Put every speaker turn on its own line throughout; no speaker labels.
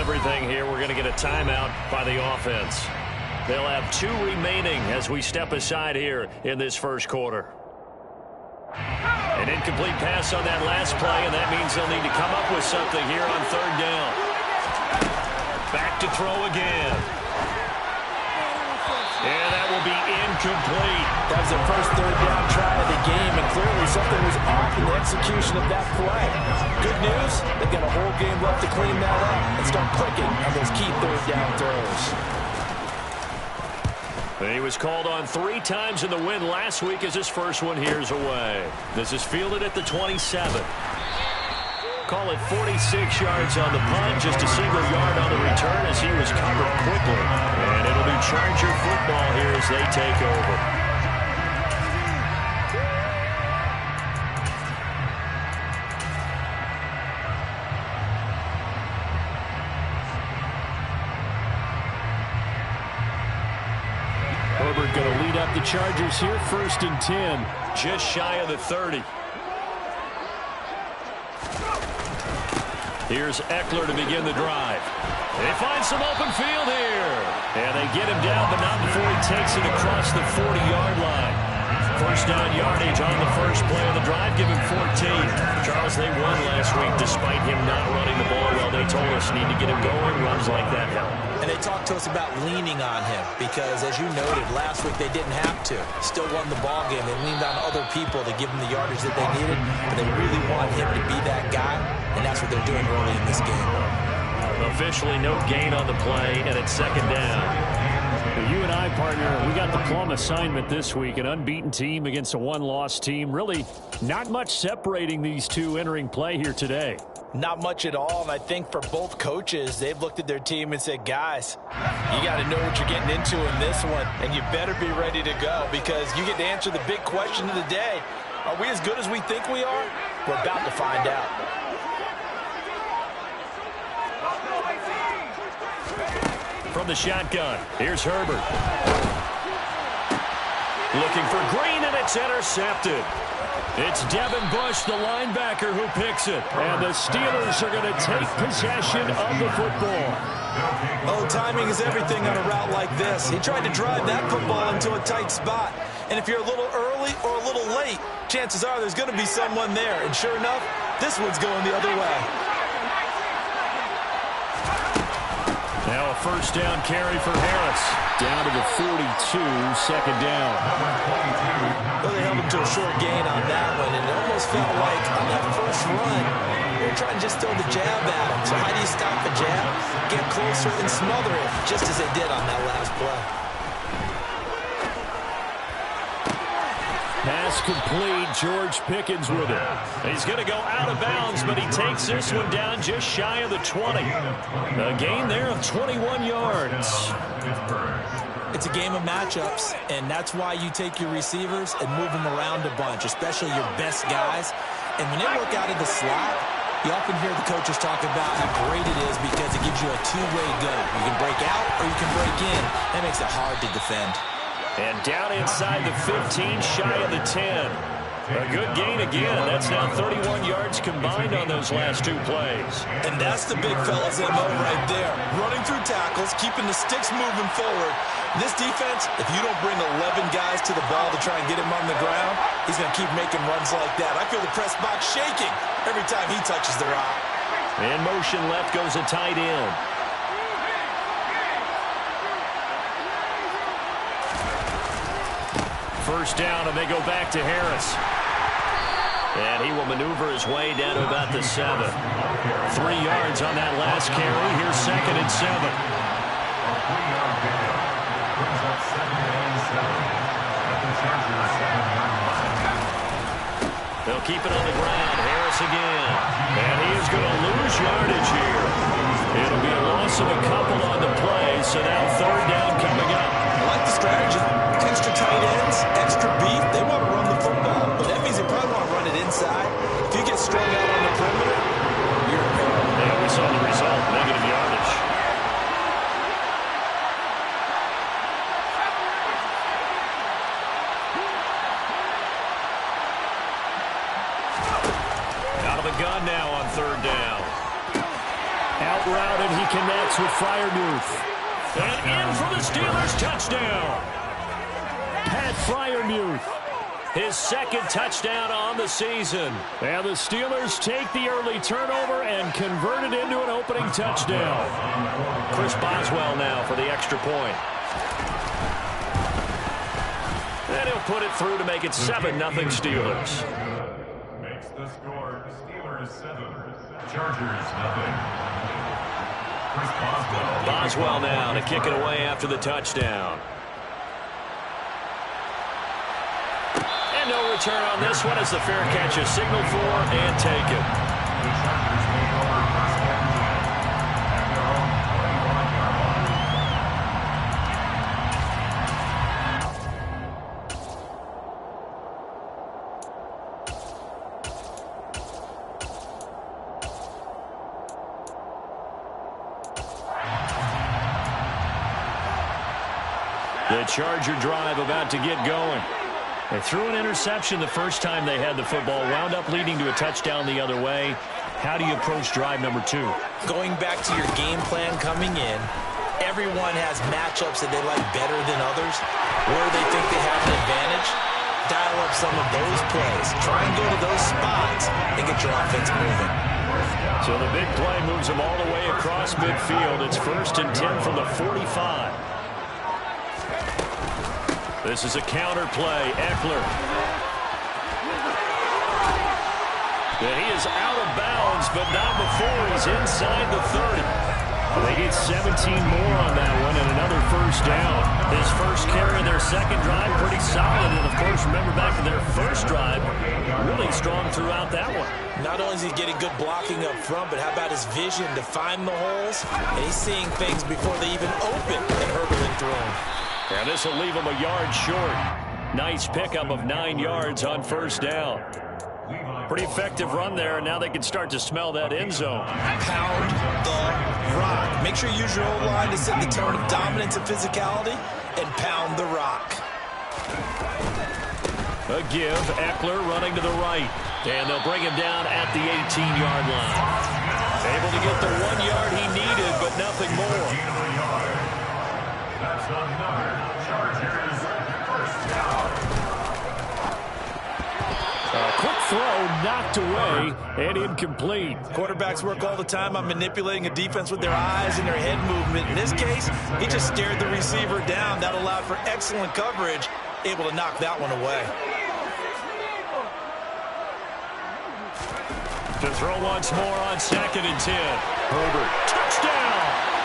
everything here. We're going to get a timeout by the offense. They'll have 2 remaining as we step aside here in this first quarter. An incomplete pass on that last play, and that means they'll need to come up with something here on 3rd down. Back to throw again. And that will be incomplete.
That was their first 3rd down try of the game, and clearly something was off in the execution of that play. Good news, they've got a whole game left to clean that up and start clicking on those key 3rd down throws.
He was called on 3 times in the win last week as his first one here's away. This is fielded at the 27. Call it 46 yards on the punt, just a single yard on the return as he was covered quickly. And it'll be Charger football here as they take over.
Herbert going to lead up the Chargers here, 1st and 10.
Just shy of the 30. Here's Eckler to begin the drive. They find some open field here. And they get him down, but not before he takes it across the 40-yard line. First down yardage on the first play of the drive. Give him 14. Charles, they won last week despite him not running the ball well. They told us need to get him going. Runs like that help.
And they talked to us about leaning on him because, as you noted, last week they didn't have to. Still won the ball game. They leaned on other people to give them the yardage that they needed, but they really want him to be that guy, and that's what they're doing early in this game.
Officially no gain on the play, and it's 2nd down.
Well, you and I, partner, we got the plum assignment this week, an unbeaten team against a 1-loss team. Really not much separating these two entering play here today.
Not much at all, and I think for both coaches, they've looked at their team and said, guys, you got to know what you're getting into in this one, and you better be ready to go because you get to answer the big question of the day. Are we as good as we think we are? We're about to find out.
From the shotgun, here's Herbert. Looking for Green, and it's intercepted. It's Devin Bush, the linebacker, who picks it. And the Steelers are going to take possession of the football.
Oh, timing is everything on a route like this. He tried to drive that football into a tight spot. And if you're a little early or a little late, chances are there's going to be someone there. And sure enough, this one's going the other way.
Now a first down carry for Harris.
Down to the 42, 2nd down.
Well, they held him to a short gain on that one, and it almost felt like on that first run, they were trying to just throw the jab at him. So how do you stop the jab? Get closer and smother it, just as they did on that last play.
Pass complete. George Pickens with it. He's going to go out of bounds, but he takes this one down just shy of the 20. A gain there of 21 yards.
It's a game of matchups, and that's why you take your receivers and move them around a bunch, especially your best guys. And when they work out of the slot, you often hear the coaches talk about how great it is because it gives you a two-way go. You can break out or you can break in. That makes it hard to defend.
And down inside the 15, shy of the 10. A good gain again. That's now 31 yards combined on those last 2 plays.
And that's the big fella's MO right there. Running through tackles, keeping the sticks moving forward. This defense, if you don't bring 11 guys to the ball to try and get him on the ground, he's going to keep making runs like that. I feel the press box shaking every time he touches the rock.
In motion left goes a tight end. First down, and they go back to Harris. And he will maneuver his way down to about the 7. 3 yards on that last carry. Here's 2nd and 7. They'll keep it on the ground. Harris again. And he is going to lose yardage here. It'll be a loss of a couple on the play, so now 3rd down coming up.
I like the strategy. Extra tight ends, extra beef. They want to run the football, but that means they probably want to run it inside. If you get strung out on the perimeter, you're in peril.
Yeah, we saw the result, negative yardage. Out of the gun now on 3rd down.
Out Quick route, and he connects with Freiermuth. And in for the Steelers touchdown. Pat Freiermuth. His second touchdown on the season. And the Steelers take the early turnover and convert it into an opening touchdown.
Chris Boswell now for the extra point. And he'll put it through to make it 7-0 Steelers.
Makes the score Steelers 7, Chargers 0. Chris Boswell.
Boswell now to kick it away after the touchdown. And no return on this one as the fair catch is signaled for and taken.
The Chargers take over first and 10 at their own 21-yard line.
The Charger drive about to get going. They threw an interception the first time they had the football, wound up leading to a touchdown the other way. How do you approach drive number 2?
Going back to your game plan coming in, everyone has matchups that they like better than others. Where they think they have an advantage, dial up some of those plays. Try and go to those spots and get your offense moving.
So the big play moves them all the way across midfield. It's 1st and 10 from the 45. This is a counter play. Eckler. And he is out of bounds, but not before he's inside the 30. They get 17 more on that one and another first down. His first carry of their second drive, pretty solid. And, of course, remember back to their first drive, really strong throughout that one.
Not only is he getting good blocking up front, but how about his vision to find the holes? And he's seeing things before they even open and hurdling through them.
And this will leave him a yard short. Nice pickup of 9 yards on first down. Pretty effective run there, and now they can start to smell that end zone.
Pound the rock. Make sure you use your O-line to set the tone of dominance and physicality, and pound the rock.
A give. Eckler running to the right. And they'll bring him down at the 18-yard line. Able to get the 1 yard he needed, but nothing more.
That's another Chargers first down.
A quick throw knocked away and incomplete.
Quarterbacks work all the time on manipulating a defense with their eyes and their head movement. In this case, he just stared the receiver down. That allowed for excellent coverage, able to knock that one away.
To throw once more on 2nd and 10. Herbert. Touchdown!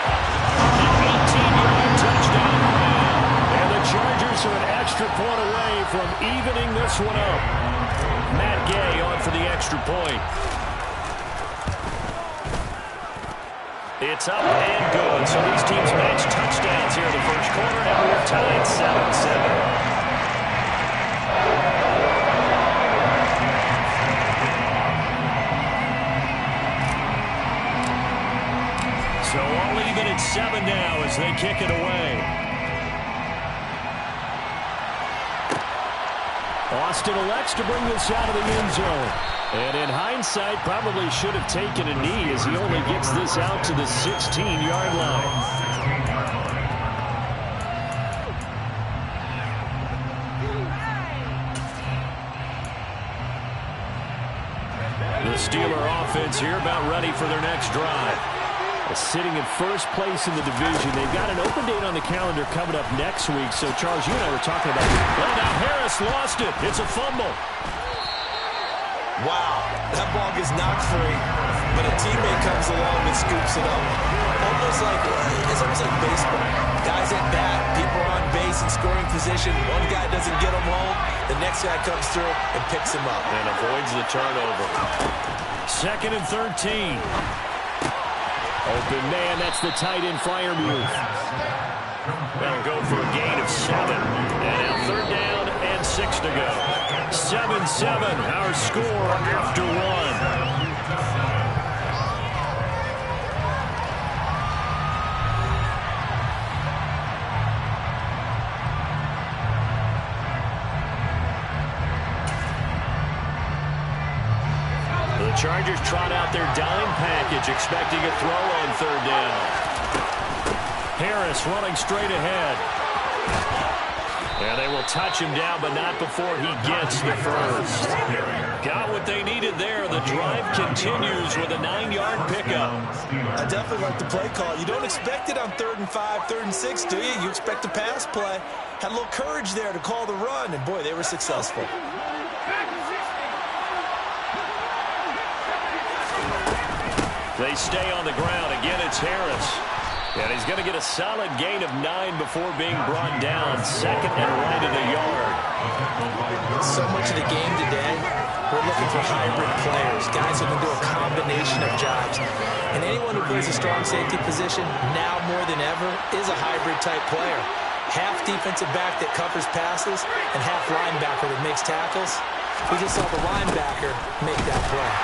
An 18-yard touchdown run. And the Chargers are an extra point away from evening this one up. Matt Gay on for the extra point. It's up and good. So these teams match touchdowns here in the first quarter, and we're tied 7-7. So all even at 7 now as they kick it away.
Austin elects to bring this out of the end zone. And in hindsight, probably should have taken a knee as he only gets this out to the 16-yard line.
The Steeler offense here about ready for their next drive.
Sitting in first place in the division. They've got an open date on the calendar coming up next week. So, Charles, you and I were talking about it.
Well, now Harris lost it. It's a fumble.
Wow, that ball gets knocked free, but a teammate comes along and scoops it up. It's almost like baseball. Guys at bat, people are on base in scoring position. One guy doesn't get him home. The next guy comes through and picks him up.
And avoids the turnover. 2nd and 13.
Open man, that's the tight end Freiermuth.
That'll go for a gain of 7. And now 3rd down and 6 to go. 7-7, our score after 1. Chargers trot out their dime package, expecting a throw on third down. Harris running straight ahead. And they will touch him down, but not before he gets the first. Got what they needed there. The drive continues with a 9-yard pickup.
I definitely like the play call. You don't expect it on 3rd and 5, 3rd and 6, do you? You expect a pass play. Had a little courage there to call the run, and boy, they were successful.
They stay on the ground. Again, it's Harris. And he's going to get a solid gain of 9 before being brought down. 2nd and right at a yard.
So much of the game today, we're looking for hybrid players, guys who can do a combination of jobs. And anyone who plays a strong safety position, now more than ever, is a hybrid-type player. Half defensive back that covers passes and half linebacker that makes tackles. We just saw the linebacker make that play.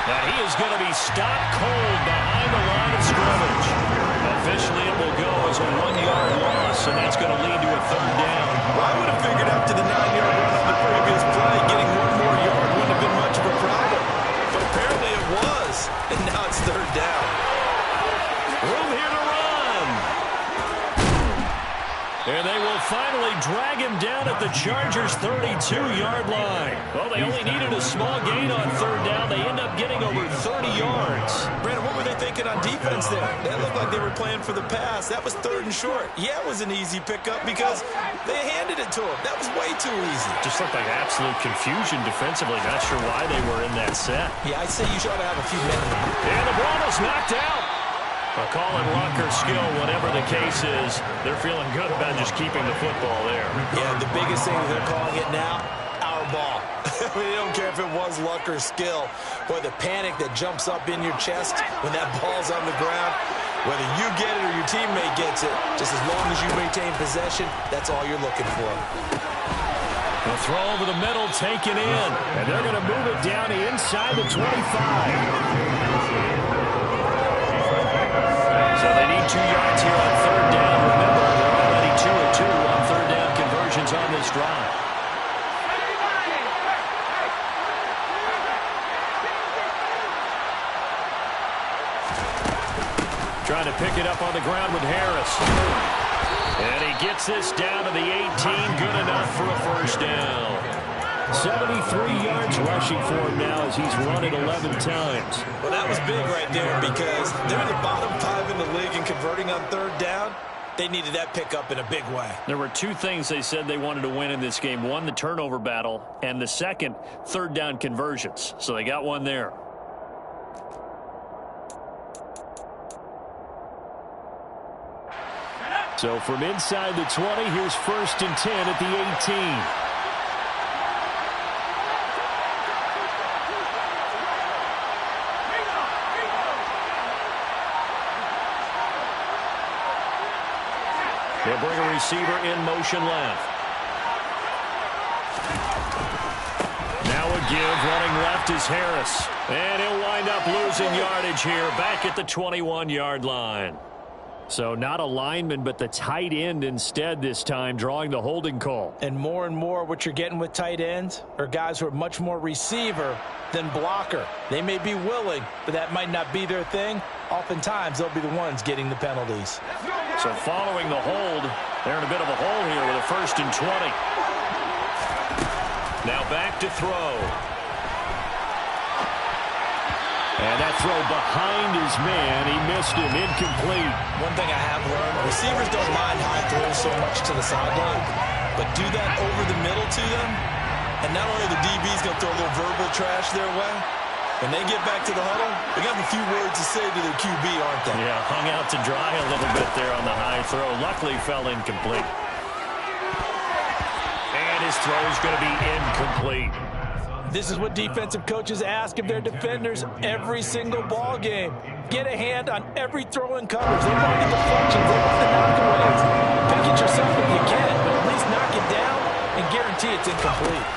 And he is going to be stopped cold behind the line of scrimmage. Officially, it will go as a 1-yard loss, and that's going to lead to a 3rd down.
Well, I would have figured after the 9-yard run on the previous play, getting 1 more yard wouldn't have been much of a problem. But apparently it was, and now it's 3rd down.
Room here to run. And they will finally drag him down at the Chargers' 32-yard line. Well, they only needed a small gain on 3rd down. They end up getting over 30 yards.
Brandon, what were they thinking on defense there? That looked like they were playing for the pass. That was 3rd and short. Yeah, it was an easy pickup because they handed it to him. That was way too easy.
Just looked like absolute confusion defensively. Not sure why they were in that set.
Yeah, I'd say you should have a few minutes.
And the ball is knocked out. A call and luck or skill, whatever the case is, they're feeling good about just keeping the football there.
Yeah, the biggest thing they're calling it now, our ball. I mean, they don't care if it was luck or skill. Boy, the panic that jumps up in your chest when that ball's on the ground, whether you get it or your teammate gets it, just as long as you maintain possession, that's all you're looking for.
The throw over the middle taken in, and they're going to move it down inside the 25. So they need 2 yards here on 3rd down. Remember, they're already 2 of 2 on 3rd down conversions on this drive. Trying to pick it up on the ground with Harris. And he gets this down to the 18. Good enough for a 1st down. 73 yards rushing for him now as he's run it 11 times.
Well, that was big right there because they're the bottom 5 in the league in converting on 3rd down. They needed that pickup in a big way.
There were 2 things they said they wanted to win in this game. One, the turnover battle, and the second, 3rd down conversions. So they got one there. So from inside the 20, here's 1st and 10 at the 18. They'll bring a receiver in motion left. Now a give, running left is Harris. And he'll wind up losing yardage here, back at the 21-yard line. So not a lineman, but the tight end instead this time, drawing the holding call.
And more what you're getting with tight ends are guys who are much more receiver than blocker. They may be willing, but that might not be their thing. Oftentimes, they'll be the ones getting the penalties.
So following the hold, they're in a bit of a hole here with a 1st and 20. Now back to throw. And that throw behind his man. He missed him. Incomplete.
One thing I have learned, receivers don't mind high throws so much to the sideline, but do that over the middle to them, and not only the DB's going to throw a little verbal trash their way, when they get back to the huddle, they got a few words to say to their QB, aren't they?
Yeah, hung out to dry a little bit there on the high throw. Luckily, fell incomplete. And his throw is going to be incomplete.
This is what defensive coaches ask of their defenders every single ball game. Get a hand on every throw in coverage. They want the deflections. They want the knockaways. Pick it yourself if you can, but at least knock it down and guarantee it's incomplete.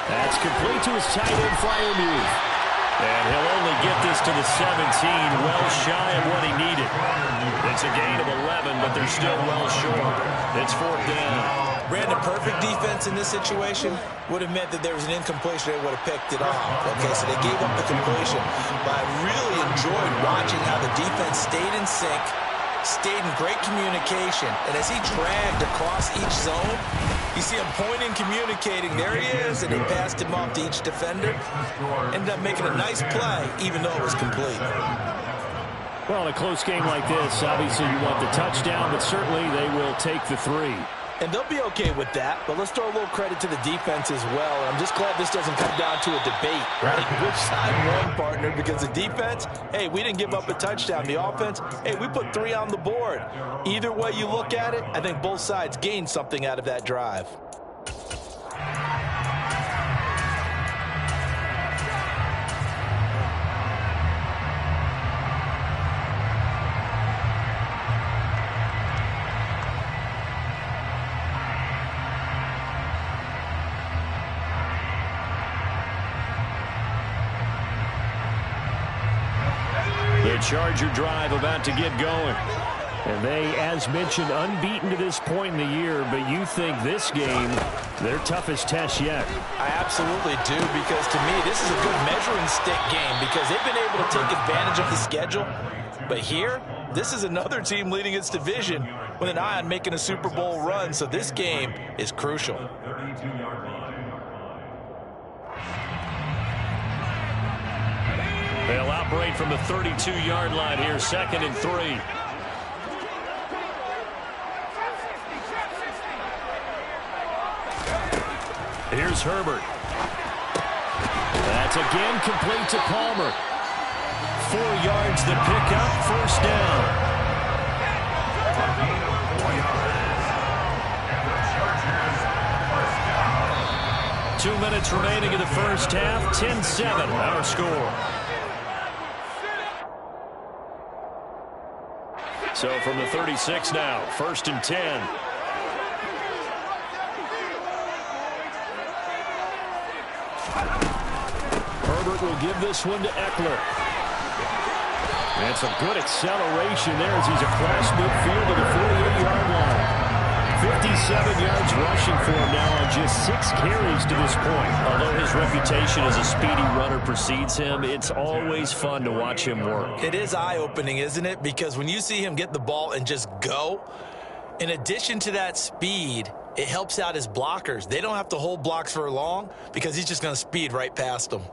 That's complete to his tight end, Freiermuth. And he'll only get this to the 17, well shy of what he needed. It's a gain of 11, but they're still well short. It's 4th down.
Brandon, perfect defense in this situation would have meant that there was an incompletion. They would have picked it off. Okay, so they gave up the completion. But I really enjoyed watching how the defense stayed in sync, stayed in great communication. And as he dragged across each zone, you see him pointing, communicating. There he is, and he passed him off to each defender. Ended up making a nice play, even though it was complete.
Well, in a close game like this, obviously you want the touchdown, but certainly they will take the 3.
And they'll be okay with that, but let's throw a little credit to the defense as well. I'm just glad this doesn't come down to a debate, right? Which side won, partner, because the defense, hey, we didn't give up a touchdown. The offense, hey, we put 3 on the board. Either way you look at it, I think both sides gained something out of that drive.
Charger drive about to get going.
And they, as mentioned, unbeaten to this point in the year, but you think this game, their toughest test yet.
I absolutely do, because to me, this is a good measuring stick game because they've been able to take advantage of the schedule. But here, this is another team leading its division with an eye on making a Super Bowl run, so this game is crucial.
They'll operate from the 32-yard line here, 2nd and 3. Here's Herbert. That's again complete to Palmer. 4 yards the pickup, 1st down. 2 minutes remaining in the first half, 10-7 our score. So from the 36 now, 1st and 10. Herbert will give this one to Eckler. And some good acceleration there as he's across midfield to the 48-yard line. 57 yards rushing for him now on just 6 carries to this point. Although his reputation as a speedy runner precedes him, it's always fun to watch him work.
It is eye-opening, isn't it? Because when you see him get the ball and just go, in addition to that speed, it helps out his blockers. They don't have to hold blocks for long because he's just going to speed right past them.